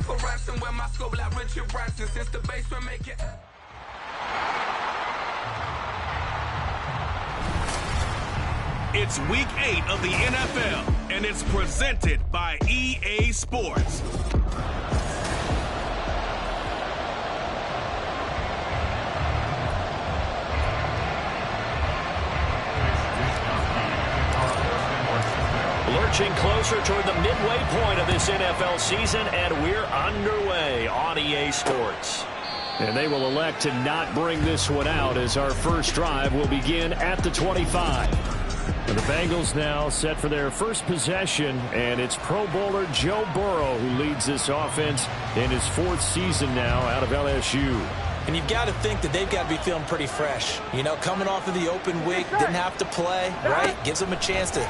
for ransom when my scope like Richard Branson. Since the basement make it. It's week 8 of the NFL, and it's presented by EA Sports. Lurching closer toward the midway point of this NFL season, and we're underway on EA Sports. And they will elect to not bring this one out as our first drive will begin at the 25. And the Bengals now set for their first possession, and it's Pro Bowler Joe Burrow who leads this offense in his 4th season now out of LSU. And you've got to think that they've got to be feeling pretty fresh. You know, coming off of the open week, didn't have to play, right? Gives them a chance to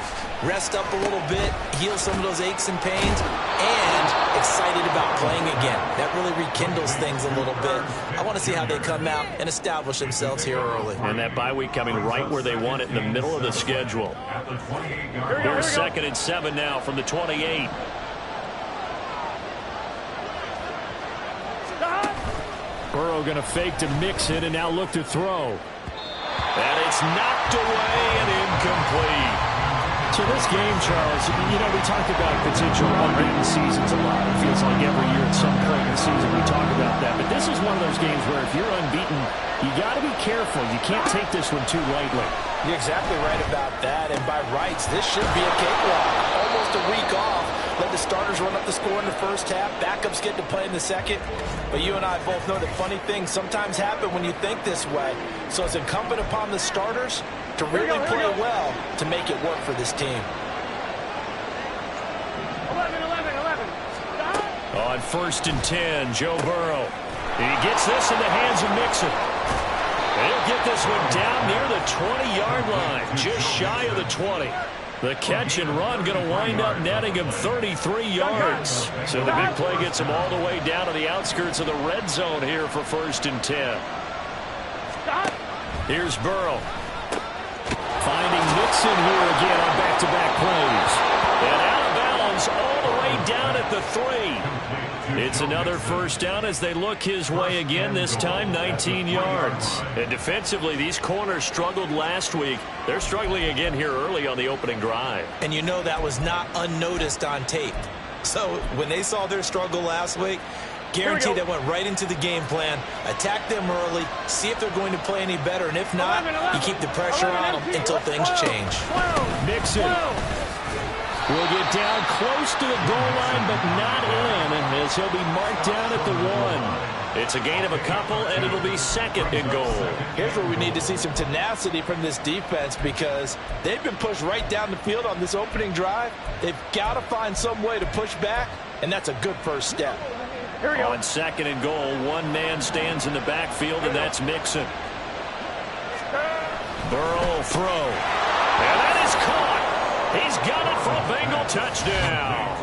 rest up a little bit, heal some of those aches and pains, and excited about playing again. That really rekindles things a little bit. I want to see how they come out and establish themselves here early. And that bye week coming right where they want it, in the middle of the schedule. Here's 2nd and 7 now from the 28. Burrow going to fake to mix it and now look to throw. And it's knocked away and incomplete. So this game, Charles, you know, we talked about potential unbeaten seasons a lot. It feels like every year at some point in the season we talk about that. But this is one of those games where if you're unbeaten, you got to be careful. You can't take this one too lightly. You're exactly right about that. And by rights, this should be a cakewalk. Almost a week off. Let the starters run up the score in the first half. Backups get to play in the second. But you and I both know that funny things sometimes happen when you think this way. So it's incumbent upon the starters to really play well to make it work for this team. 11. On 1st and 10, Joe Burrow. He gets this in the hands of Mixon. He'll get this one down near the 20-yard line, just shy of the 20. The catch and run going to wind up netting him 33 yards. So the big play gets him all the way down to the outskirts of the red zone here for 1st and 10. Here's Burrow. Finding Mixon here again on back-to-back plays. And out of bounds all the way down at the 3. It's another first down as they look his way again, this time 19 yards. And defensively, these corners struggled last week. They're struggling again here early on the opening drive. And you know that was not unnoticed on tape. So when they saw their struggle last week, guaranteed they went right into the game plan, attack them early, see if they're going to play any better, and if not, you keep the pressure on them until things change. Mixon will get down close to the goal line, but not in, as he'll be marked down at the 1. It's a gain of a couple, and it'll be 2nd and goal. Here's where we need to see some tenacity from this defense because they've been pushed right down the field on this opening drive. They've got to find some way to push back, and that's a good first step. On 2nd and goal, one man stands in the backfield, and that's Mixon. Burrow will throw. And that is caught. He's got it for a Bengal touchdown.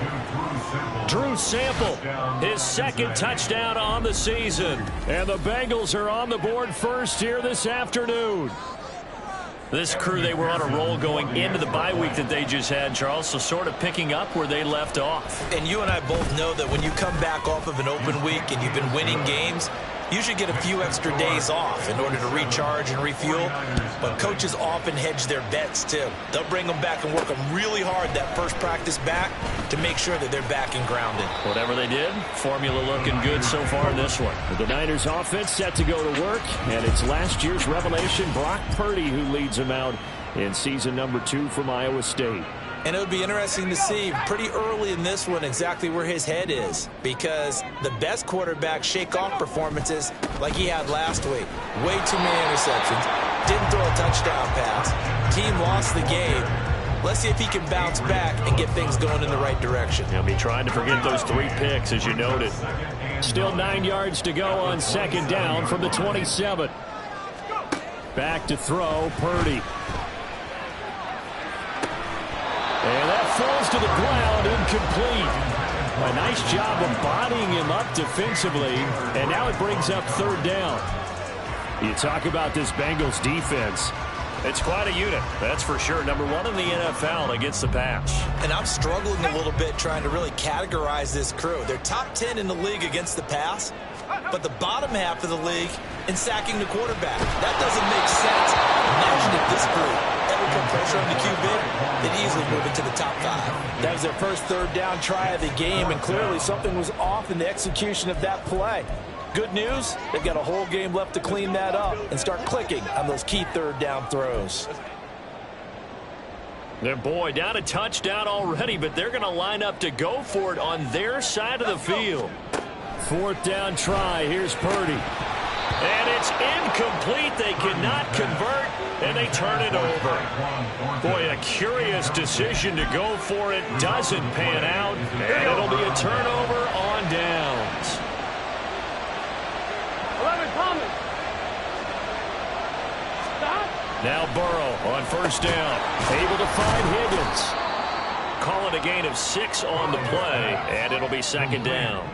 Drew Sample, his 2nd touchdown on the season. And the Bengals are on the board first here this afternoon. This crew, they were on a roll going into the bye week that they just had, Charles, so sort of picking up where they left off. And you and I both know that when you come back off of an open week and you've been winning games, you should get a few extra days off in order to recharge and refuel. But coaches often hedge their bets, too. They'll bring them back and work them really hard that first practice back to make sure that they're back and grounded. Whatever they did, formula looking good so far in this one. The Niners offense set to go to work, and it's last year's revelation, Brock Purdy, who leads them out in season number 2 from Iowa State. And it would be interesting to see pretty early in this one exactly where his head is, because the best quarterback shake-off performances like he had last week. Way too many interceptions. Didn't throw a touchdown pass. Team lost the game. Let's see if he can bounce back and get things going in the right direction. He'll be trying to forget those 3 picks, as you noted. Still 9 yards to go on 2nd down from the 27. Back to throw, Purdy. And that falls to the ground, incomplete. A nice job of bodying him up defensively, and now it brings up 3rd down. You talk about this Bengals defense. It's quite a unit, that's for sure. Number 1 in the NFL against the pass. And I'm struggling a little bit trying to really categorize this crew. They're top 10 in the league against the pass, but the bottom half of the league in sacking the quarterback. That doesn't make sense. Imagine if this group ever put pressure on the QB, they'd easily move into the top 5. That was their first third down try of the game, and clearly something was off in the execution of that play. Good news, they've got a whole game left to clean that up and start clicking on those key third down throws. Their boy down a touchdown already, but they're going to line up to go for it on their side of the field. 4th down try. Here's Purdy. And it's incomplete. They cannot convert, and they turn it over. Boy, a curious decision to go for it. Doesn't pan out, and it'll be a turnover on downs. Now Burrow on first down. Able to find Higgins. Call it a gain of 6 on the play, and it'll be second down.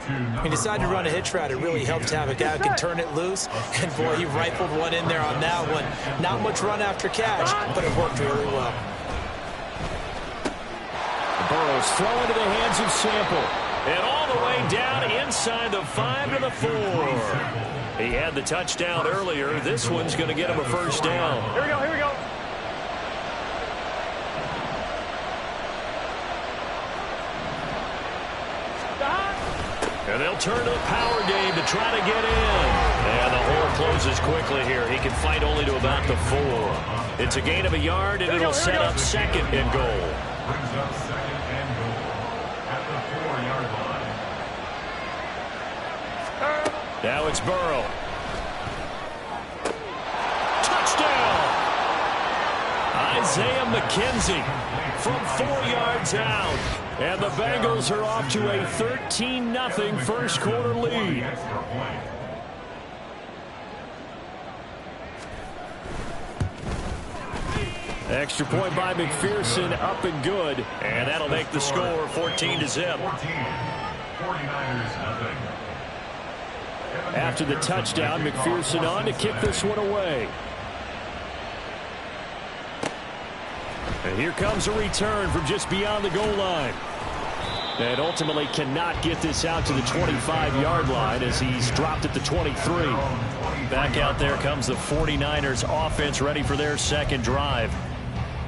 He decided to run a hitch route. It really helped to have a guy who can turn it loose. And, boy, he rifled one in there on that one. Not much run after catch, but it worked really well. Burrow's throw into the hands of Sample. And all the way down inside the 5 to the 4. He had the touchdown earlier. This one's going to get him a first down. Here we go, here we go. And they'll turn to the power game to try to get in. And the hole closes quickly here. He can fight only to about the 4. It's a gain of a yard, and it'll set up second and goal. Brings up second and goal at the 4-yard line. Now it's Burrow. Touchdown! Isaiah McKenzie from 4 yards out. And the Bengals are off to a 13-0 first quarter lead. Extra point by McPherson, up and good. And that'll make the score 14-0. After the touchdown, McPherson on to kick this one away. And here comes a return from just beyond the goal line. And ultimately cannot get this out to the 25-yard line as he's dropped at the 23. Back out there comes the 49ers offense ready for their second drive.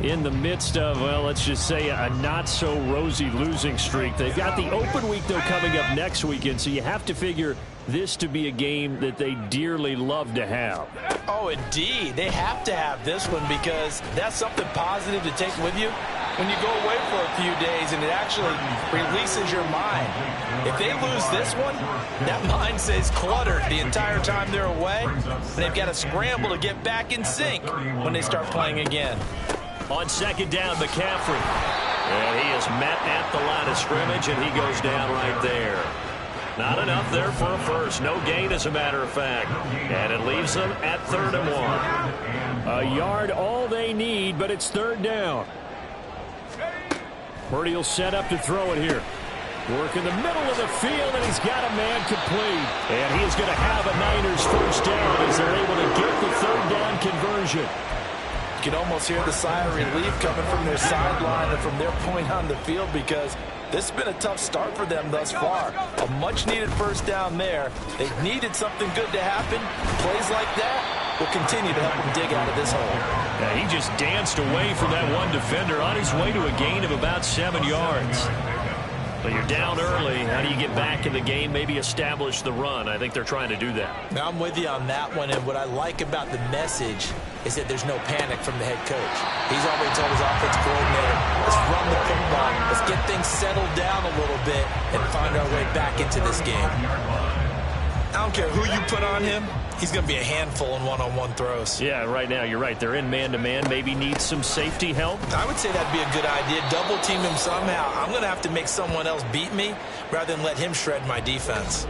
In the midst of, well, let's just say a not-so-rosy losing streak. They've got the open week, though, coming up next weekend, so you have to figure this to be a game that they dearly love to have. Oh, indeed. They have to have this one because that's something positive to take with you when you go away for a few days, and it actually releases your mind. If they lose this one, that mind stays cluttered the entire time they're away, and they've got to scramble to get back in sync when they start playing again. On second down, McCaffrey. And he is met at the line of scrimmage, and he goes down right there. Not enough there for a first. No gain, as a matter of fact. And it leaves them at 3rd and 1. A yard all they need, but it's 3rd down. Purdy will set up to throw it here. Work in the middle of the field, and he's got a man complete. And he's going to have a Niners first down as they're able to get the 3rd down conversion. You can almost hear the sigh of relief coming from their sideline and from their point on the field because this has been a tough start for them thus far. A much-needed first down there. They've needed something good to happen. Plays like that will continue to help them dig out of this hole. Yeah, he just danced away from that one defender on his way to a gain of about 7 yards. But you're down early. How do you get back in the game? Maybe establish the run. I think they're trying to do that. Now, I'm with you on that one, and what I like about the message is that there's no panic from the head coach. He's already told his offensive coordinator, let's run the football, let's get things settled down a little bit and find our way back into this game. I don't care who you put on him, he's going to be a handful in one-on-one throws. Yeah, right now, you're right. They're in man-to-man. Maybe needs some safety help. I would say that'd be a good idea. Double-team him somehow. I'm going to have to make someone else beat me rather than let him shred my defense.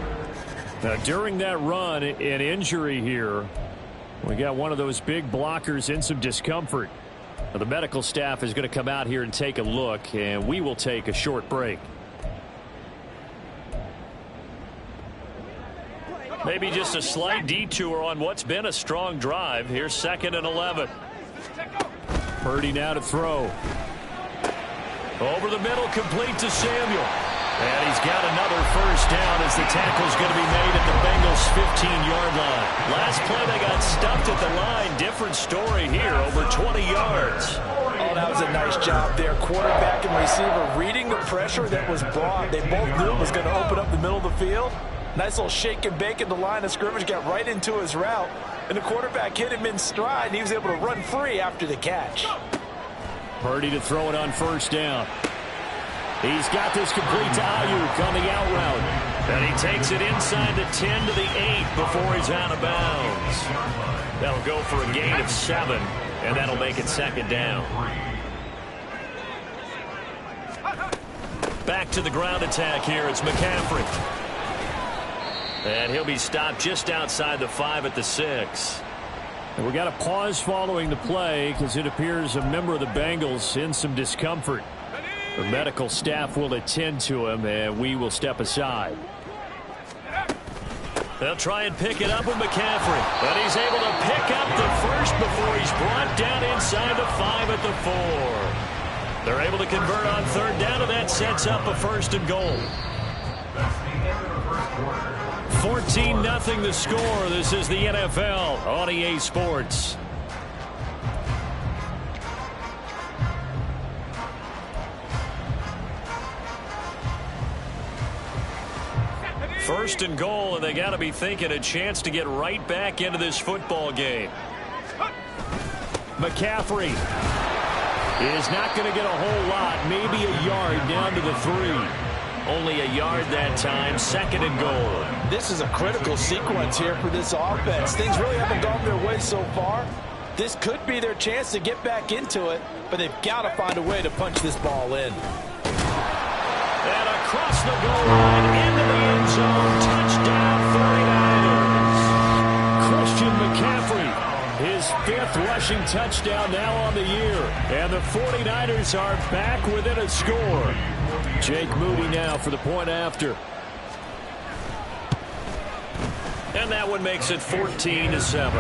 Now, during that run, an injury here. We got one of those big blockers in some discomfort. Now, the medical staff is going to come out here and take a look, and we will take a short break. Maybe just a slight detour on what's been a strong drive. Here's 2nd and 11. Purdy now to throw. Over the middle, complete to Samuel. And he's got another first down as the tackle's going to be made at the Bengals' 15-yard line. Last play, they got stuffed at the line. Different story here, over 20 yards. Oh, that was a nice job there. Quarterback and receiver reading the pressure that was brought. They both knew it was going to open up the middle of the field. Nice little shake and bake in the line of scrimmage, got right into his route. And the quarterback hit him in stride, and he was able to run free after the catch. Purdy to throw it on first down. He's got this complete to Ayuk on the out route. And he takes it inside the 10 to the 8 before he's out of bounds. That'll go for a gain of 7, and that'll make it second down. Back to the ground attack here. It's McCaffrey. And he'll be stopped just outside the 5 at the 6. And we got a pause following the play because it appears a member of the Bengals in some discomfort. The medical staff will attend to him, and we will step aside. They'll try and pick it up with McCaffrey. But he's able to pick up the first before he's brought down inside the 5 at the 4. They're able to convert on third down, and that sets up a first and goal. 14-0 the score. This is the NFL on EA Sports. First and goal, and they got to be thinking a chance to get right back into this football game. McCaffrey is not going to get a whole lot, maybe a yard down to the 3. Only a yard that time, second and goal. This is a critical sequence here for this offense. Things really haven't gone their way so far. This could be their chance to get back into it, but they've got to find a way to punch this ball in. And across the goal line, into the end zone, touchdown 49ers. Christian McCaffrey, his 5th rushing touchdown now on the year. And the 49ers are back within a score. Jake Moody now for the point after. And that one makes it 14-7.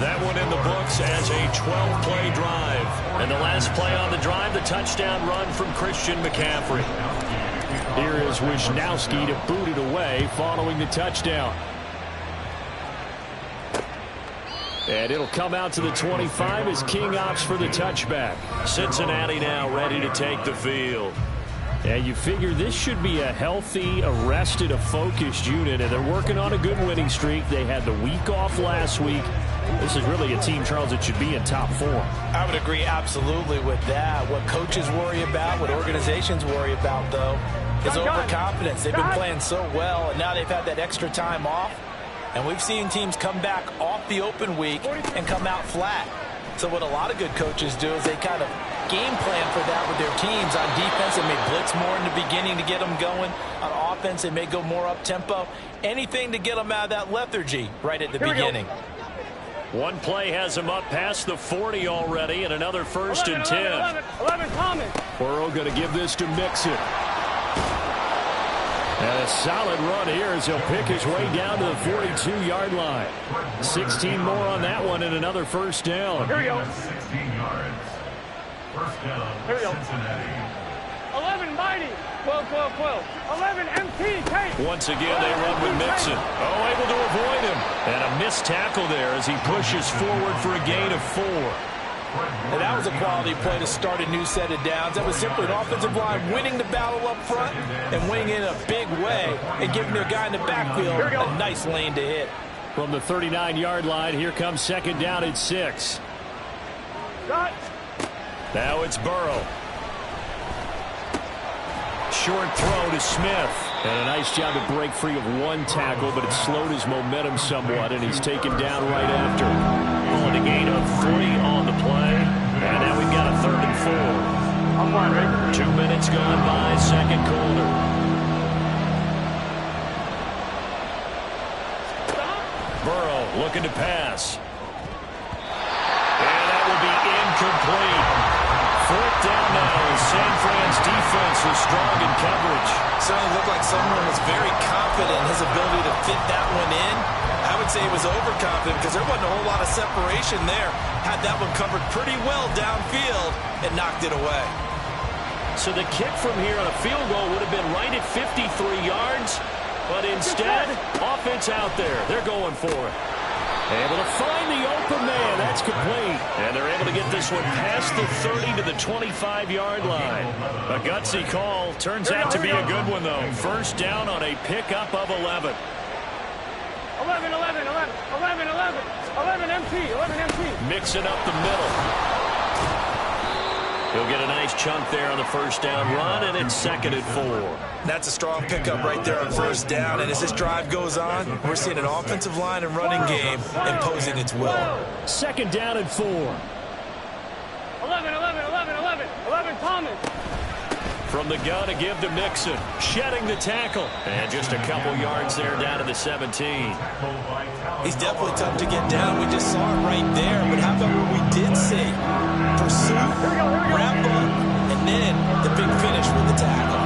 That one in the books as a 12-play drive. And the last play on the drive, the touchdown run from Christian McCaffrey. Here is Wisnowski to boot it away following the touchdown. And it'll come out to the 25 as King opts for the touchback. Cincinnati now ready to take the field. And you figure this should be a healthy, arrested, a focused unit, and they're working on a good winning streak. They had the week off last week. This is really a team, Charles, that should be in top form. I would agree absolutely with that. What coaches worry about, what organizations worry about, though, is overconfidence. They've been playing so well, and now they've had that extra time off. And we've seen teams come back off the open week and come out flat. So what a lot of good coaches do is they kind of game plan for that with their teams. On defense, they may blitz more in the beginning to get them going. On offense, they may go more up-tempo. Anything to get them out of that lethargy right at the beginning. One play has him up past the 40 already, and another first and 10. 11, Thomas. Burrow going to give this to Mixon. And a solid run here as he'll pick his way down to the 42-yard line. 16 more on that one and another first down. Here we go. 16 yards. First down, Here we go. Cincinnati. 11, Mighty. 12, 12, 12. 11, MT, Tate. Once again, they run with Mixon. Oh, able to avoid him. And a missed tackle there as he pushes forward for a gain of 4. And that was a quality play to start a new set of downs. That was simply an offensive line winning the battle up front and winning in a big way and giving their guy in the backfield a nice lane to hit. From the 39-yard line, here comes second down at 6. Shot. Now it's Burrow. Short throw to Smith. And a nice job to break free of one tackle, but it slowed his momentum somewhat, and he's taken down right after. Pulling a gain of 3 on the play. And now we've got a 3rd and 4. I'm fine, right? 2 minutes gone by, second quarter. Burrow looking to pass. And that will be incomplete. 4th down now. San Fran's defense was strong in coverage. Certainly looked like someone was very confident in his ability to fit that one in. I would wouldn't say he was overconfident because there wasn't a whole lot of separation there. Had that one covered pretty well downfield and knocked it away. So the kick from here on a field goal would have been right at 53 yards, but instead, offense out there. They're going for it. Able to find the open man. That's complete. And they're able to get this one past the 30 to the 25-yard line. A gutsy call. Turns out to be a good one, though. First down on a pickup of 11. 11, 11, 11, 11, 11, 11 MT, 11 MT. Mixing up the middle. He'll get a nice chunk there on the first down run, and it's 2nd and 4. That's a strong pickup right there on first down, and as this drive goes on, we're seeing an offensive line and running game imposing its will. 2nd down and 4. 11, 11, 11, 11, 11 Thomas. From the gun, a give to Mixon. Shedding the tackle. And just a couple yards there down to the 17. He's definitely tough to get down. We just saw it right there. But how about what we did see? Pursuit, wrap up, and then the big finish with the tackle.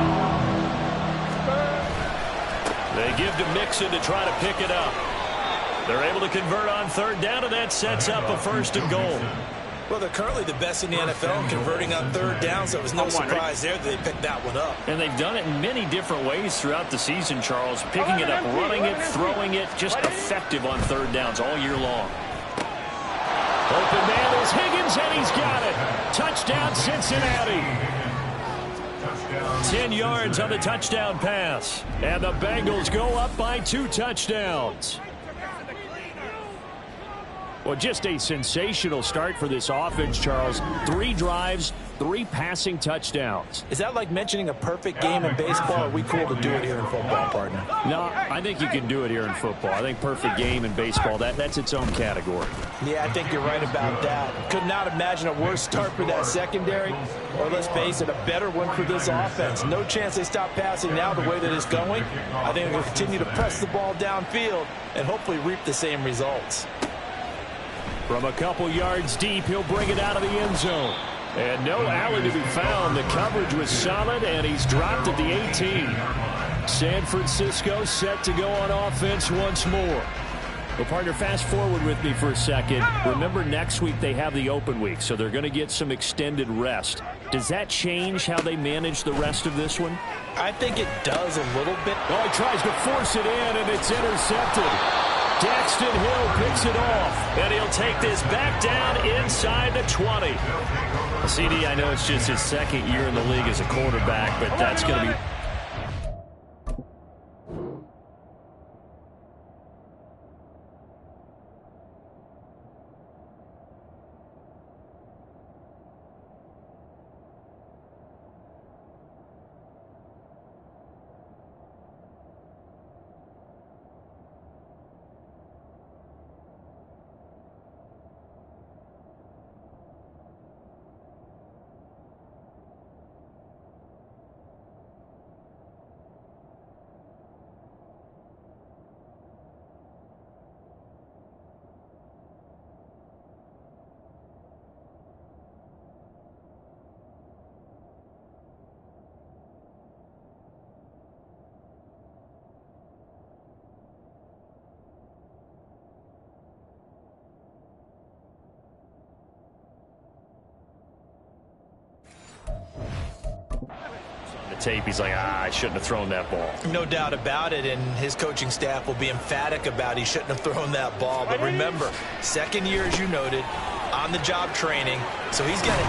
They give to Mixon to try to pick it up. They're able to convert on 3rd down, and that sets up a 1st and goal. Well, they're currently the best in the NFL in converting on 3rd down, so it was no surprise there that they picked that one up. And they've done it in many different ways throughout the season, Charles. Picking it up, running it, throwing it, just effective on 3rd downs all year long. Open man is Higgins, and he's got it. Touchdown, Cincinnati. 10 yards on the touchdown pass. And the Bengals go up by 2 touchdowns. Well, just a sensational start for this offense, Charles. 3 drives, 3 passing touchdowns. Is that like mentioning a perfect game in baseball, or are we cool to do it here in football, partner? No, I think you can do it here in football. I think perfect game in baseball, that's its own category. Yeah, I think you're right about that. Could not imagine a worse start for that secondary, or let's face it, a better one for this offense. No chance they stop passing now the way that it's going. I think they'll continue to press the ball downfield and hopefully reap the same results. From a couple yards deep, he'll bring it out of the end zone. And no alley to be found. The coverage was solid, and he's dropped at the 18. San Francisco set to go on offense once more. Well, partner, fast forward with me for a second. Remember, next week they have the open week, so they're going to get some extended rest. Does that change how they manage the rest of this one? I think it does a little bit. Oh, he tries to force it in, and it's intercepted. Daxton Hill picks it off, and he'll take this back down inside the 20. CD, I know it's just his 2nd year in the league as a quarterback, but that's going to be... tape, he's like, I shouldn't have thrown that ball. No doubt about it, and his coaching staff will be emphatic about he shouldn't have thrown that ball. But remember, 2nd year, as you noted, on-the-job training, so he's got it.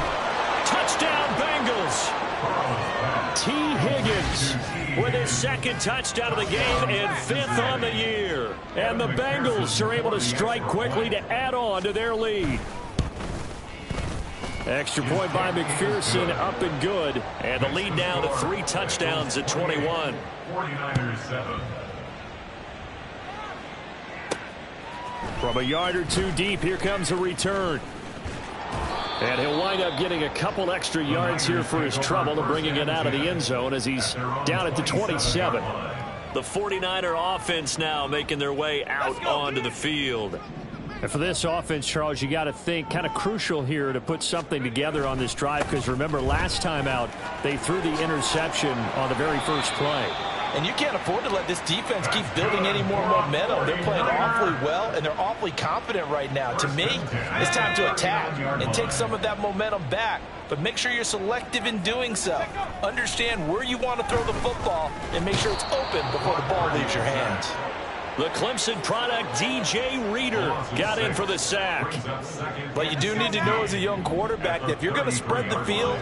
Touchdown, Bengals! T. Higgins with his 2nd touchdown of the game and 5th on the year. And the Bengals are able to strike quickly to add on to their lead. Extra point by McPherson, up and good. And the lead now to 3 touchdowns at 21. 49ers 7. From a yard or 2 deep, here comes a return. And he'll wind up getting a couple extra yards here for his trouble and bringing it out of the end zone as he's down at the 27. The 49er offense now making their way out onto the field. And for this offense, Charles, you got to think kind of crucial here to put something together on this drive, because remember last time out they threw the interception on the very first play. And you can't afford to let this defense keep building any more momentum. They're playing awfully well, and they're awfully confident right now. To me, it's time to attack and take some of that momentum back. But make sure you're selective in doing so. Understand where you want to throw the football and make sure it's open before the ball leaves your hands. The Clemson product, DJ Reader, got in for the sack. But you do need to know as a young quarterback that if you're going to spread the field,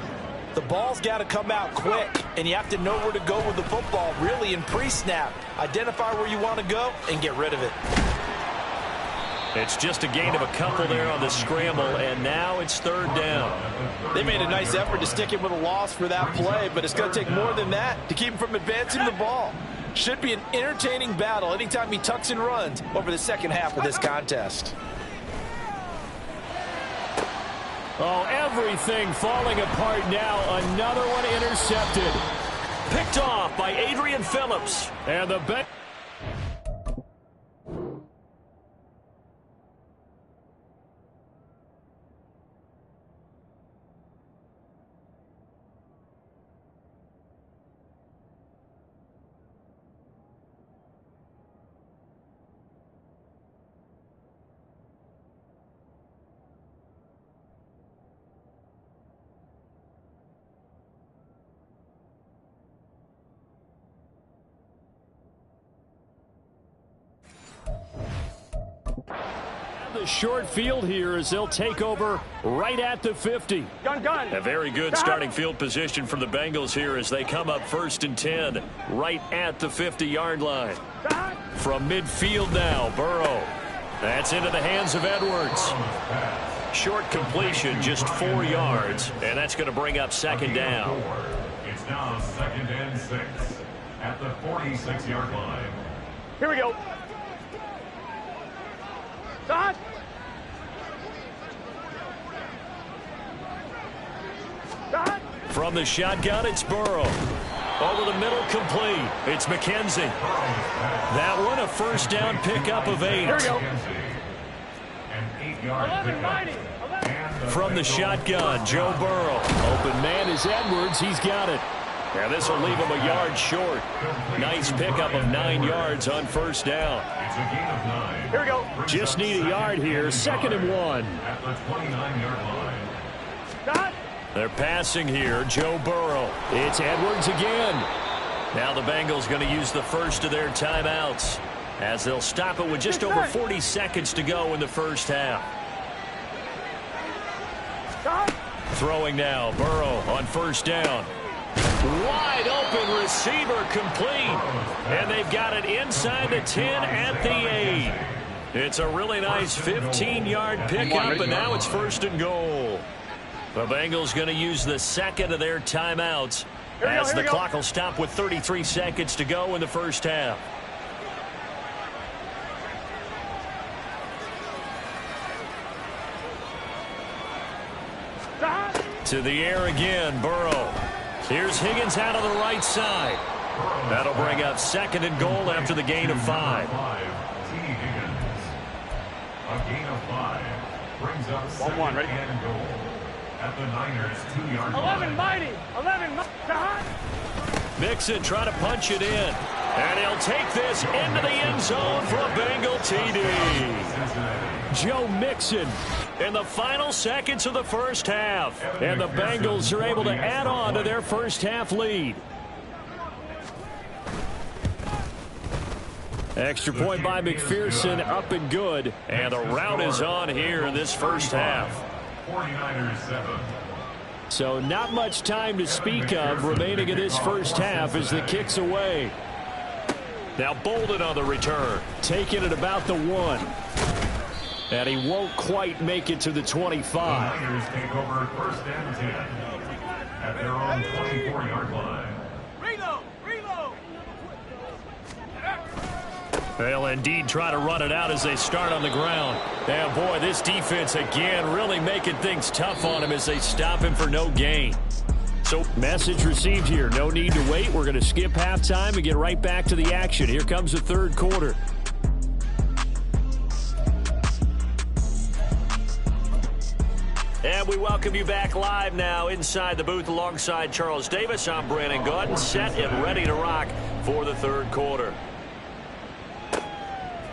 the ball's got to come out quick, and you have to know where to go with the football, really in pre-snap. Identify where you want to go and get rid of it. It's just a gain of a couple there on the scramble, and now it's third down. They made a nice effort to stick him with a loss for that play, but it's going to take more than that to keep him from advancing the ball. Should be an entertaining battle anytime he tucks and runs over the second half of this contest. Oh, everything falling apart now. Another one intercepted. Picked off by Adrian Phillips. And the bet. The short field here as they'll take over right at the 50. Gun. A very good starting field position for the Bengals here as they come up 1st and 10 right at the 50-yard line. From midfield now, Burrow. That's into the hands of Edwards. Short completion, just 4 yards, and that's going to bring up second down. It's now 2nd and 6 at the 46-yard line. Here we go. Stop. From the shotgun, it's Burrow. Over the middle, complete. It's McKenzie. That one, a first down pickup of 8. Here we go. An 8-yard pickup. From the shotgun, Joe Burrow. Open man is Edwards. He's got it. Now this will leave him a yard short. Nice pickup of 9 yards on first down. It's a gain of 9. Here we go. Just need a yard here. 2nd and 1. At the 29-yard line. Stop. They're passing here. Joe Burrow. It's Edwards again. Now the Bengals going to use the first of their timeouts as they'll stop it with just over 40 seconds to go in the first half. Stop. Throwing now. Burrow on first down. Wide open receiver complete. And they've got it inside the 10 at the 8. It's a really nice 15-yard pickup, and now it's 1st and goal. The Bengals going to use the second of their timeouts as the clock will stop with 33 seconds to go in the first half. To the air again, Burrow. Here's Higgins out on the right side. That'll bring up 2nd and goal after the gain of 5. A gain of 5 brings up 2nd and goal at the Niners' 2-yard line. 11 mighty. 11 mighty. Mixon trying to punch it in. And he'll take this into the end zone for a Bengal TD. Joe Mixon in the final seconds of the first half. And the Bengals are able to add on to their first half lead. Extra point by McPherson, up and good. And the route is on here in this first half. 49ers 7. So not much time to speak of remaining in this first half as the kick's away. Now Bolden on the return, taking it about the 1. And he won't quite make it to the 25. The Niners take over 1st and 10 at their own 24-yard line. They'll indeed try to run it out as they start on the ground. And boy, this defense again really making things tough on him as they stop him for no gain. So message received here. No need to wait. We're going to skip halftime and get right back to the action. Here comes the third quarter. And we welcome you back live now inside the booth alongside Charles Davis. I'm Brandon Gaudin, set and ready to rock for the third quarter.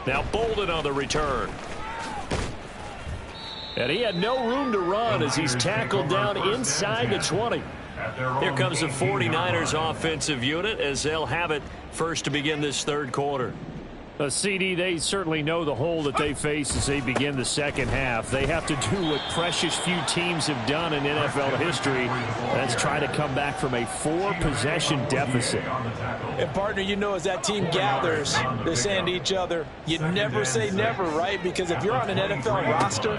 Now Bolden on the return. And he had no room to run as he's tackled down inside the 20. Here comes the 49ers offensive unit as they'll have it first to begin this third quarter. CD, they certainly know the hole that they face as they begin the second half. They have to do what precious few teams have done in NFL history. That's try to come back from a 4-possession deficit. And, partner, you know, as that team gathers, they're saying to each other, you never say never, right? Because if you're on an NFL roster,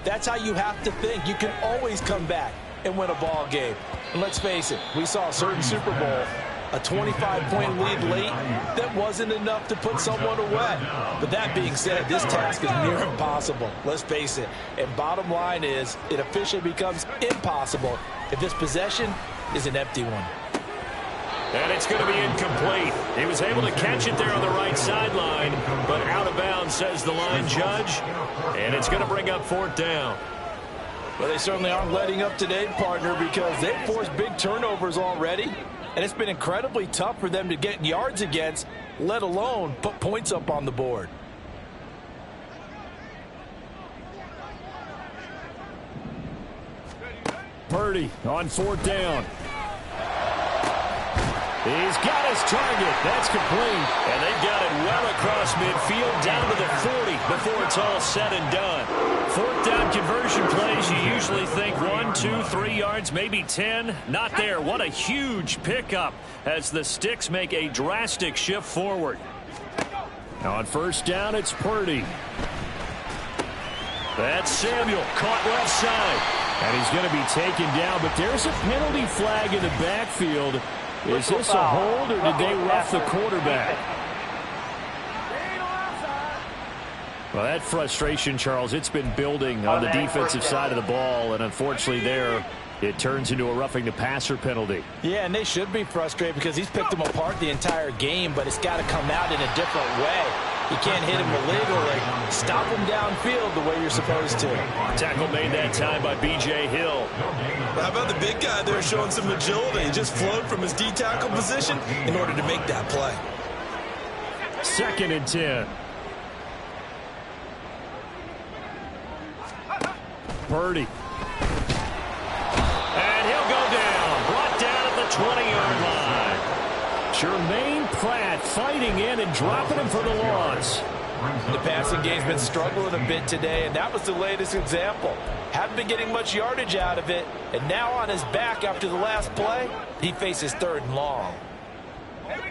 that's how you have to think. You can always come back and win a ball game. And let's face it, we saw a certain Super Bowl, a 25-point lead late, that wasn't enough to put someone away. But that being said, this task is near impossible. Let's face it. And bottom line is, it officially becomes impossible if this possession is an empty one. And it's going to be incomplete. He was able to catch it there on the right sideline, but out of bounds, says the line judge. And it's going to bring up fourth down. Well, they certainly aren't letting up today, partner, because they've forced big turnovers already. And it's been incredibly tough for them to get yards against, let alone put points up on the board. Purdy on fourth down. He's got his target. That's complete. And they've got it well across midfield down to the 40 before it's all said and done. Fourth down conversion plays, you usually think 1, 2, 3 yards, maybe 10. Not there. What a huge pickup as the Sticks make a drastic shift forward. Now on first down, it's Purdy. That's Samuel caught left side. And he's going to be taken down, but there's a penalty flag in the backfield. Is this a hold, or did they rough the quarterback? Well, that frustration, Charles, it's been building on the defensive side of the ball, and unfortunately there, it turns into a roughing the passer penalty. Yeah, and they should be frustrated because he's picked them apart the entire game, but it's got to come out in a different way. You can't hit him illegally. Stop him downfield the way you're supposed to. Tackle made that time by B.J. Hill. How about the big guy there showing some agility? He just flowed from his D-tackle position in order to make that play. 2nd and 10. Purdy. And he'll go down. Brought down at the 20-yard line. Jermaine Pratt fighting in and dropping him for the loss. The passing game's been struggling a bit today, and that was the latest example. Haven't been getting much yardage out of it, and now on his back after the last play, he faces 3rd and long.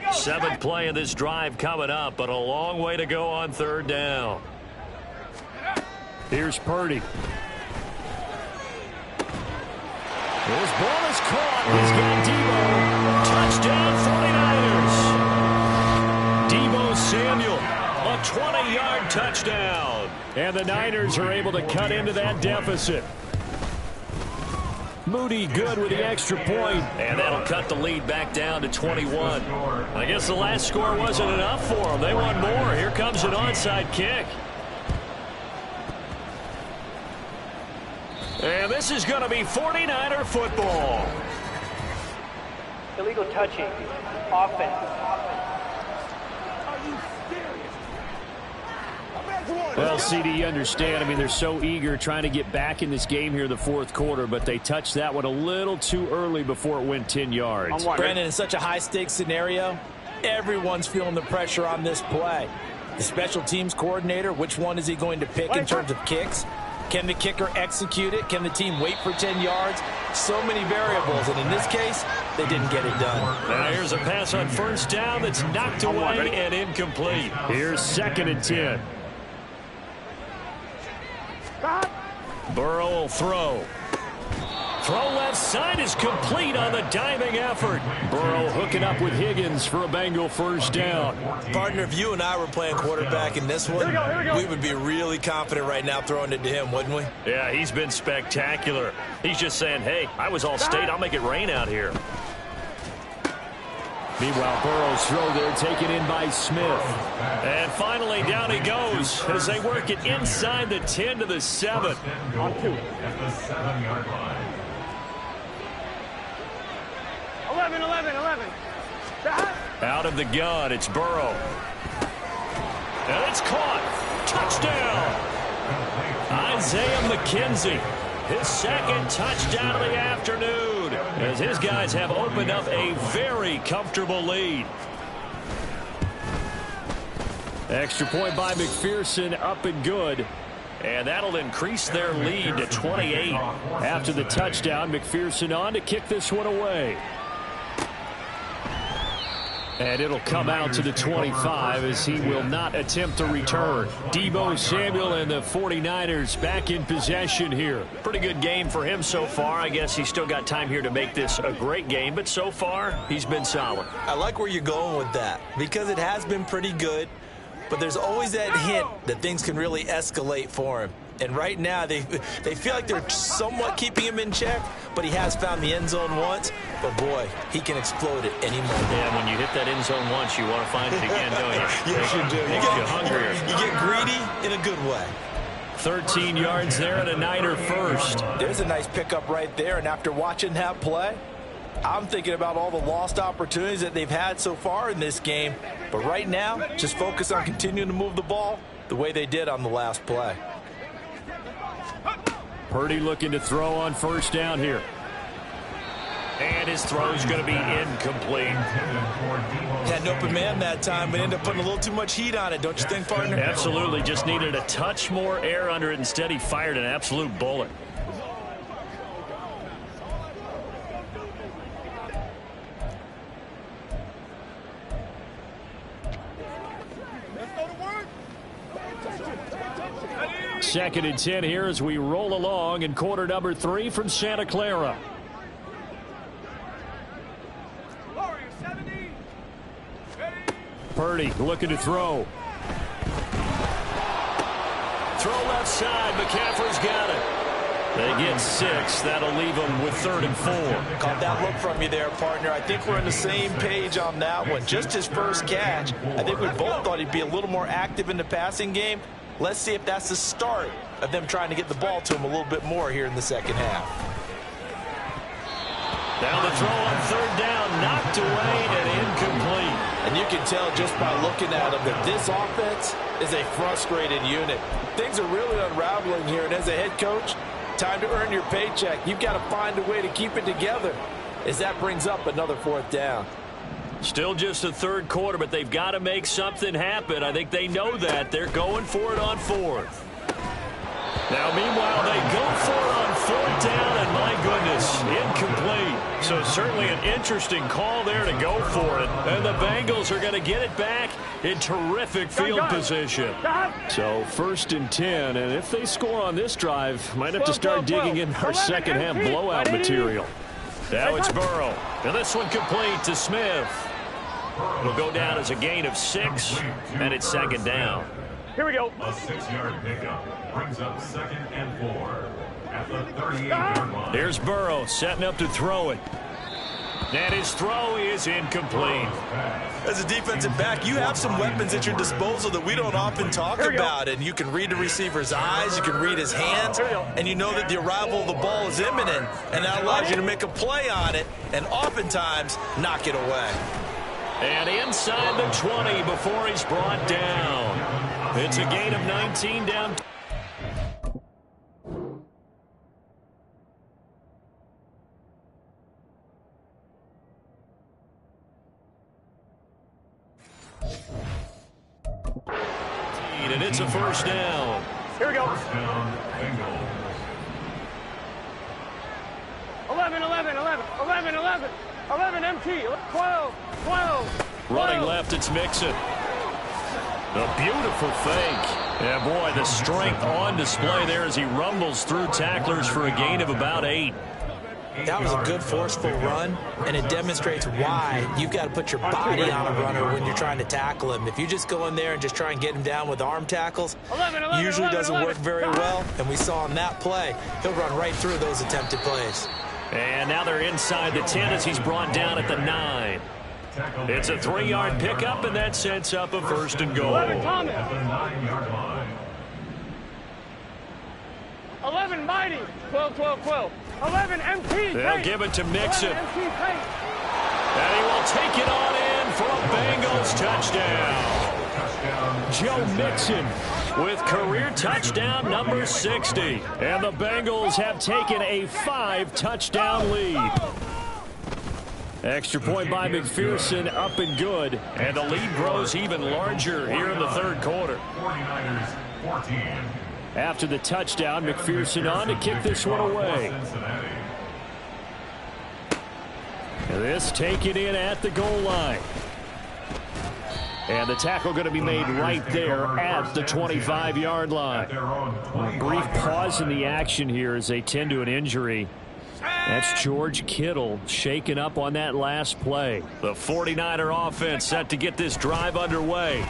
7th play of this drive coming up, but a long way to go on 3rd down. Here's Purdy. His ball is caught. He's got Debo. Touchdown 49ers. Debo Samuel. A 20-yard touchdown. And the Niners are able to cut into that deficit. Moody good with the extra point. And that'll cut the lead back down to 21. I guess the last score wasn't enough for them. They want more. Here comes an onside kick. And this is going to be 49er football. Illegal touching. Offense. Well, CD, you understand. I mean, they're so eager trying to get back in this game here in the 4th quarter, but they touched that one a little too early before it went 10 yards. Brandon, in such a high-stakes scenario, everyone's feeling the pressure on this play. The special teams coordinator, which one is he going to pick in terms of kicks? Can the kicker execute it? Can the team wait for 10 yards? So many variables, and in this case, they didn't get it done. Now here's a pass on first down that's knocked away and incomplete. Here's 2nd and 10. Burrow will throw. Throw left side is complete on the diving effort. Burrow hooking up with Higgins for a Bengal first down. Partner, if you and I were playing quarterback in this one, we would be really confident right now throwing it to him, wouldn't we? Yeah, he's been spectacular. He's just saying, hey, I was all state. I'll make it rain out here. Meanwhile, Burrow's throw there taken in by Smith. And finally, down he goes as they work it inside the 10 to the 7. On 2. At the 7-yard line. 11. Out of the gun, it's Burrow. And it's caught. Touchdown. Isaiah McKenzie, his second touchdown of the afternoon, as his guys have opened up a very comfortable lead. Extra point by McPherson, up and good. And that'll increase their lead to 28. After the touchdown, McPherson on to kick this one away. And it'll come out to the 25 as he will not attempt to return. Deebo Samuel and the 49ers back in possession here. Pretty good game for him so far. I guess he's still got time here to make this a great game, but so far he's been solid. I like where you're going with that because it has been pretty good, but there's always that hint that things can really escalate for him. And right now, they feel like they're somewhat keeping him in check, but he has found the end zone once. But, boy, he can explode at any moment. Yeah, when you hit that end zone once, you want to find it again, don't you? Yes, you do. Makes you hungrier. You get greedy in a good way. 13 yards there and a Niner first. There's a nice pickup right there, and after watching that play, I'm thinking about all the lost opportunities that they've had so far in this game. But right now, just focus on continuing to move the ball the way they did on the last play. Purdy looking to throw on first down here. And his throw's going to be incomplete. Had an open man that time, but ended up putting a little too much heat on it, don't you think, partner? Absolutely. Just needed a touch more air under it. Instead, he fired an absolute bullet. Second and 10 here as we roll along in quarter number 3 from Santa Clara. Purdy looking to throw. Throw left side. McCaffrey's got it. They get 6. That'll leave them with 3rd and 4. Caught that look from you there, partner. I think we're on the same page on that one. Just his first catch. I think we both thought he'd be a little more active in the passing game. Let's see if that's the start of them trying to get the ball to him a little bit more here in the second half. Down the throw on 3rd down, knocked away and incomplete. And you can tell just by looking at him that this offense is a frustrated unit. Things are really unraveling here, and as a head coach, time to earn your paycheck. You've got to find a way to keep it together as that brings up another 4th down. Still just the 3rd quarter, but they've got to make something happen. I think they know that. They're going for it on 4th. Now, meanwhile, they go for it on 4th down, and my goodness, incomplete. So certainly an interesting call there to go for it. And the Bengals are going to get it back in terrific field position. So 1st and 10, and if they score on this drive, might have to start digging in our second half blowout material. Now it's Burrow. And this one complete to Smith. It'll go down as a gain of 6, and it's 2nd down. Here we go. A 6-yard pickup brings up 2nd and 4 at the 38-yard line. Here's Burrow setting up to throw it. And his throw is incomplete. As a defensive back, you have some weapons at your disposal that we don't often talk about. And you can read the receiver's eyes, you can read his hands, and you know that the arrival of the ball is imminent. And that allows you to make a play on it and oftentimes knock it away. And inside the 20 before he's brought down. It's a gain of 19 down. And it's a 1st down. Here we go. 1st down, Bengals. 11, 11, 11, 11, 11, 11, MT, 12, 12. Running left, it's Mixon. A beautiful fake. Yeah, boy, the strength on display there as he rumbles through tacklers for a gain of about 8. That was a good forceful run, and it demonstrates why you've got to put your body on a runner when you're trying to tackle him. If you just go in there and just try and get him down with arm tackles, usually doesn't work very well, and we saw on that play, he'll run right through those attempted plays. And now they're inside the 10 as he's brought down at the 9. It's a 3-yard pickup, and that sets up a 1st and goal. 11, Thomas. At the 9-yard line. 11, Mighty. 12, 12, 12. 11, MT. They'll give it to Mixon. 11, MT, And he will take it on in for a Bengals touchdown. Joe Mixon with career touchdown number 60. And the Bengals have taken a 5-touchdown lead. Extra point by McPherson, up and good. And the lead grows even larger here in the third quarter. 49ers 14. After the touchdown, McPherson on to kick this one away. And this taken in at the goal line. And the tackle going to be made right there at the 25-yard line. A brief pause in the action here as they tend to an injury. That's George Kittle shaken up on that last play. The 49er offense set to get this drive underway.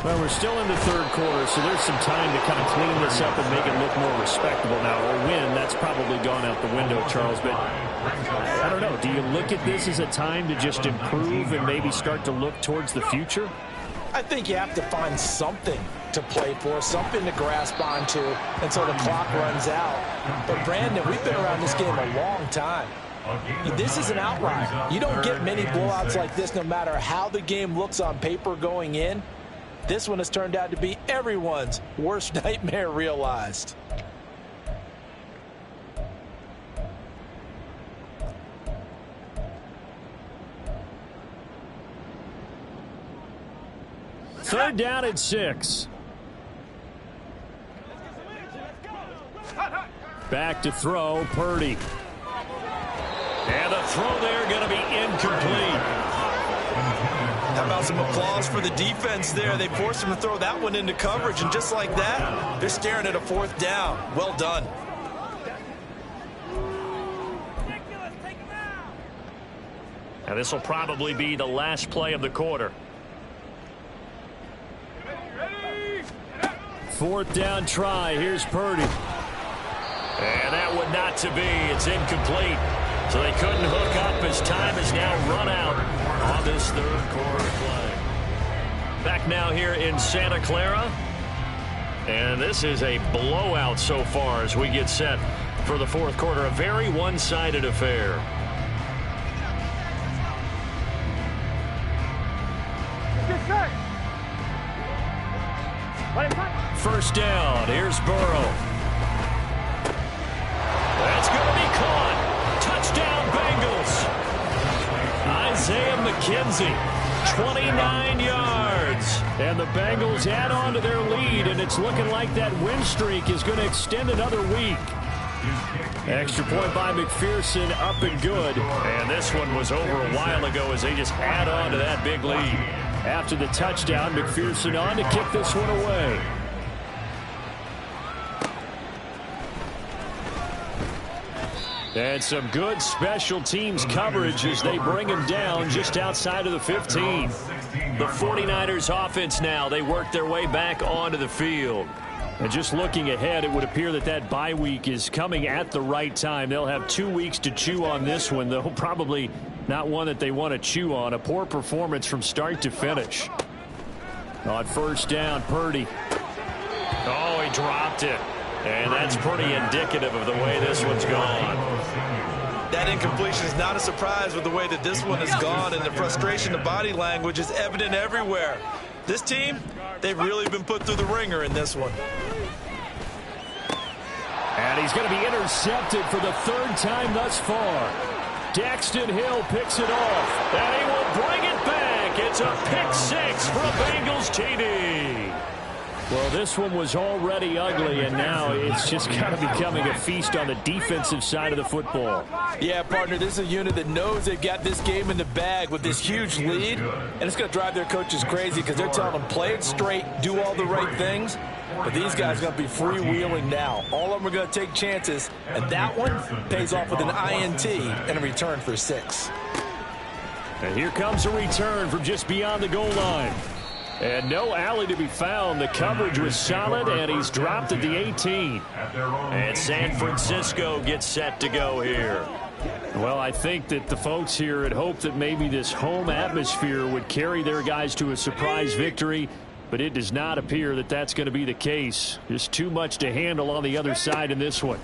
Well, we're still in the third quarter, so there's some time to kind of clean this up and make it look more respectable now. A win, that's probably gone out the window, Charles. But I don't know. Do you look at this as a time to just improve and maybe start to look towards the future? I think you have to find something to play for, something to grasp onto until the clock runs out. But, Brandon, we've been around this game a long time. This is an outlier. You don't get many blowouts like this no matter how the game looks on paper going in. This one has turned out to be everyone's worst nightmare realized. Third down and 6. Back to throw, Purdy. And the throw there going to be incomplete. How about some applause for the defense there? They forced him to throw that one into coverage, and just like that, they're staring at a fourth down. Well done. And this will probably be the last play of the quarter. Fourth down try. Here's Purdy. And that one not to be. It's incomplete. So they couldn't hook up as time is now run out on this third quarter play. Back now here in Santa Clara. And this is a blowout so far as we get set for the fourth quarter. A very one-sided affair. First down. Here's Burrow. That's going to be caught. Touchdown, Bengals. Isaiah McKenzie, 29 yards. And the Bengals add on to their lead, and it's looking like that win streak is going to extend another week. Extra point by McPherson, up and good. And this one was over a while ago as they just add on to that big lead. After the touchdown, McPherson on to kick this one away. And some good special teams coverage as they bring him down just outside of the 15. The 49ers offense now, they work their way back onto the field. And just looking ahead, it would appear that that bye week is coming at the right time. They'll have 2 weeks to chew on this one, though probably not one that they want to chew on. A poor performance from start to finish. On first down, Purdy. Oh, he dropped it. And that's pretty indicative of the way this one's gone. That incompletion is not a surprise with the way that this one has gone, and the frustration, the body language is evident everywhere. This team, they've really been put through the ringer in this one. And he's going to be intercepted for the third time thus far. Daxton Hill picks it off, and he will bring it back. It's a pick six for a Bengals TD. Well, this one was already ugly, and now it's just kind of becoming a feast on the defensive side of the football. Yeah, partner, this is a unit that knows they've got this game in the bag with this huge lead, and it's going to drive their coaches crazy because they're telling them play it straight, do all the right things. But these guys are going to be freewheeling now. All of them are going to take chances, and that one pays off with an INT and a return for 6. And here comes a return from just beyond the goal line. And no alley to be found. The coverage was solid, and he's dropped at the 18. And San Francisco gets set to go here. Well, I think that the folks here had hoped that maybe this home atmosphere would carry their guys to a surprise victory, but it does not appear that that's going to be the case. Just too much to handle on the other side in this one.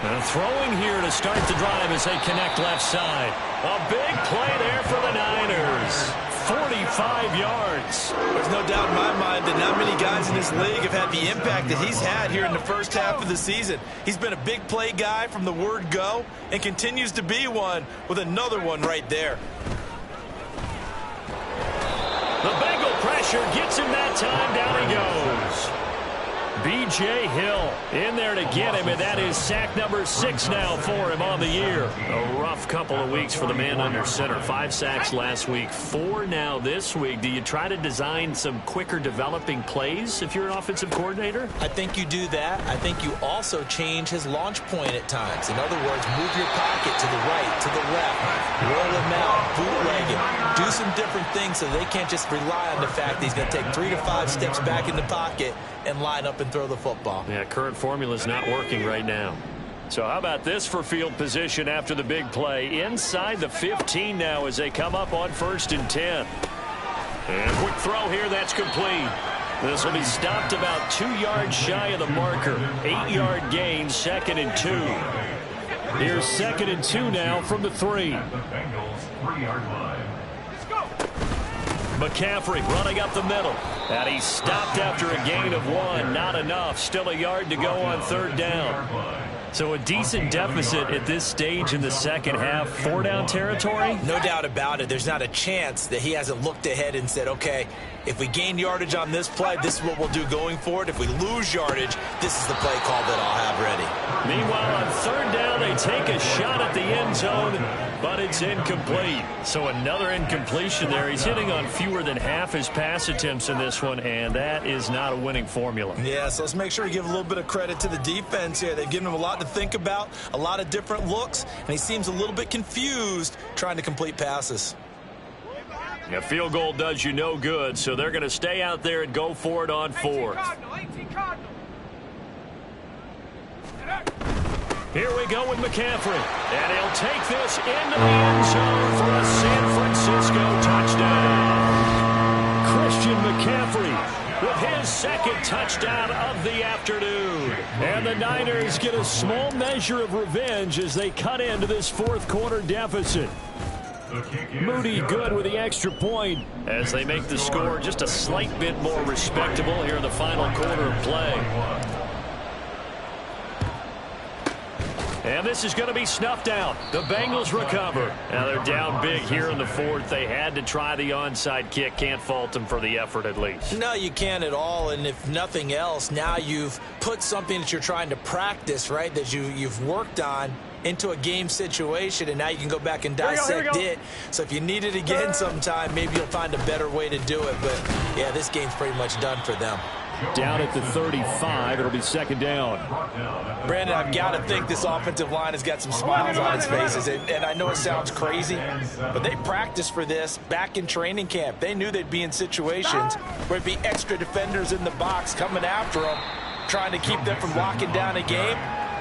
Throwing here to start the drive as they connect left side. A big play there for the Niners. 45 yards. There's no doubt in my mind that not many guys in this league have had the impact that he's had here in the first half of the season. He's been a big play guy from the word go and continues to be one with another one right there. The Bengal pressure gets him that time. Down he goes. B.J. Hill in there to get him, and that is sack number 6 now for him on the year. A rough couple of weeks for the man under center. 5 sacks last week, 4 now this week. Do you try to design some quicker developing plays if you're an offensive coordinator? I think you do that. I think you also change his launch point at times. In other words, move your pocket to the right, to the left, roll him out, bootleg him. Do some different things so they can't just rely on the fact that he's going to take 3 to 5 steps back in the pocket and line up and throw the football. Yeah, current formula is not working right now. So how about this for field position after the big play? Inside the 15 now as they come up on 1st and 10. And quick throw here, that's complete. This will be stopped about 2 yards shy of the marker. 8-yard gain, 2nd and 2. Here's 2nd and 2 now from the 3. The Bengals 3-yard line. McCaffrey running up the middle. And he's stopped after a gain of 1. Not enough. Still a yard to go on 3rd down. So a decent deficit at this stage in the second half. 4-down territory? No doubt about it. There's not a chance that he hasn't looked ahead and said, okay, if we gain yardage on this play, this is what we'll do going forward. If we lose yardage, this is the play call that I'll have ready. Meanwhile, on 3rd down, they take a shot at the end zone, but it's incomplete. So another incompletion there. He's hitting on fewer than half his pass attempts in this one, and that is not a winning formula. Yeah, so let's make sure we give a little bit of credit to the defense here. They've given him a lot to think about, a lot of different looks, and he seems a little bit confused trying to complete passes. A field goal does you no good, so they're going to stay out there and go for it on 4th. Here we go with McCaffrey, and he'll take this into the end zone for a San Francisco touchdown. Christian McCaffrey with his 2nd touchdown of the afternoon. And the Niners get a small measure of revenge as they cut into this 4th quarter deficit. Moody good with the extra point as they make the score just a slight bit more respectable here in the final quarter of play. And this is going to be snuffed out. The Bengals recover. Now they're down big here in the 4th. They had to try the onside kick. Can't fault them for the effort at least. No, you can't at all. And if nothing else, now you've put something that you're trying to practice, right, that you've worked on into a game situation, and now you can go back and dissect it. So if you need it again sometime, maybe you'll find a better way to do it. But, yeah, this game's pretty much done for them. Down at the 35, it'll be 2nd down. Brandon, I've got to think this offensive line has got some smiles on its faces. And I know it sounds crazy, but they practiced for this back in training camp. They knew they'd be in situations where it'd be extra defenders in the box coming after them, trying to keep them from locking down a game.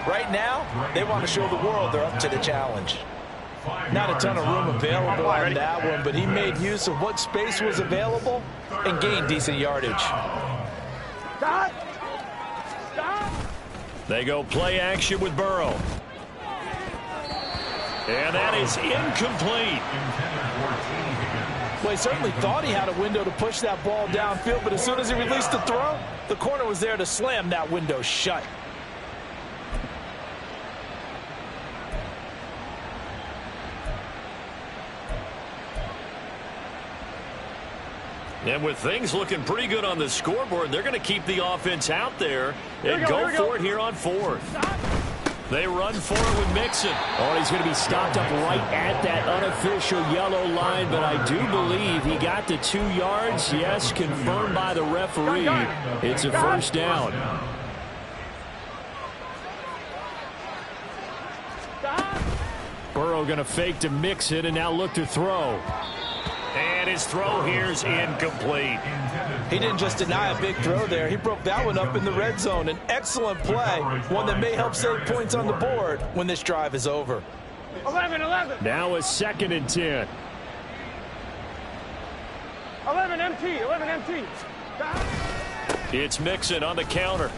Right now, they want to show the world they're up to the challenge. Not a ton of room available on that one, but he made use of what space was available and gained decent yardage. They go play action with Burrow. And that is incomplete. Well, he certainly thought he had a window to push that ball downfield, but as soon as he released the throw, the corner was there to slam that window shut. And with things looking pretty good on the scoreboard, they're going to keep the offense out there and go for it here on 4th. They run for it with Mixon. Oh, he's going to be stopped up right at that unofficial yellow line, but I do believe he got the 2 yards. Yes, confirmed by the referee. It's a 1st down. Burrow going to fake to Mixon and now look to throw. And his throw here's incomplete. He didn't just deny a big throw there. He broke that one up in the red zone. An excellent play, one that may help save points on the board when this drive is over. 11. Now a 2nd and 10. 11 MT. It's Mixon on the counter.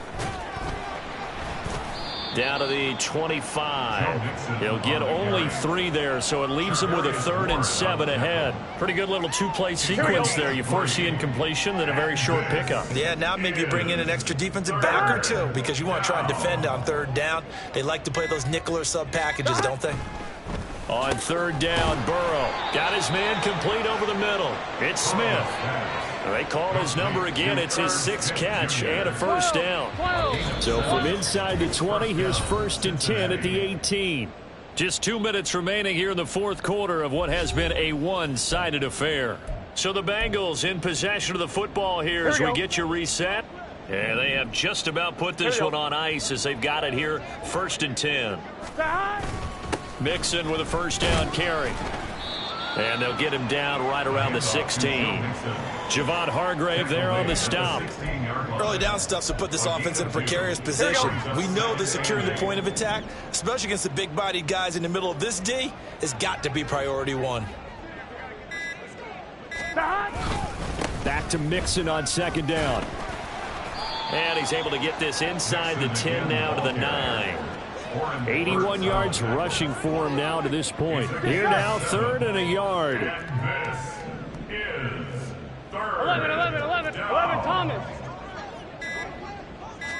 Down to the 25. He'll get only 3 there, so it leaves him with a 3rd and 7 ahead. Pretty good little 2-play sequence there. You force the incompletion, then a very short pickup. Yeah, now maybe you bring in an extra defensive back or 2 because you want to try and defend on 3rd down. They like to play those nickel or sub packages, don't they? On 3rd down, Burrow got his man complete over the middle. It's Smith. They call his number again. It's his 6th catch and a 1st down. So from inside the 20, here's 1st and 10 at the 18. Just 2 minutes remaining here in the 4th quarter of what has been a one-sided affair. So the Bengals in possession of the football here as we get you reset. And they have just about put this one on ice as they've got it here. 1st and 10. Mixon with a 1st down carry. And they'll get him down right around the 16. Javon Hargrave there on the stop. Early down stuff to put this offense in a precarious position. We know that securing the point of attack, especially against the big-bodied guys in the middle of this D, has got to be priority 1. Back to Mixon on 2nd down. And he's able to get this inside the 10 now to the 9. 81 yards rushing for him now to this point. Here now, 3rd and a yard. This is 11, 11, 11, 11, Thomas.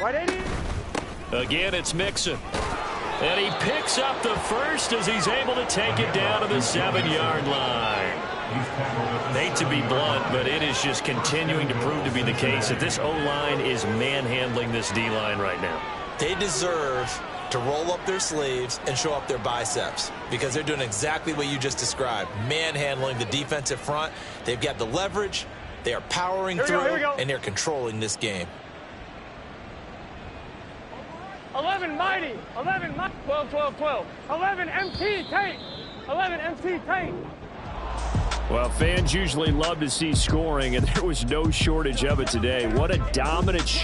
Right, 80. Again, it's Mixon. And he picks up the 1st as he's able to take it down to the 7-yard line. Hate to be blunt, but it is just continuing to prove to be the case that this O-line is manhandling this D-line right now. They deserve to roll up their sleeves and show up their biceps because they're doing exactly what you just described, manhandling the defensive front. They've got the leverage, they are powering through, and they're controlling this game. 11 mighty, 11 mighty, 12, 12, 12, 11 MT tank, 11 MT tank. Well, fans usually love to see scoring, and there was no shortage of it today. What a dominant show.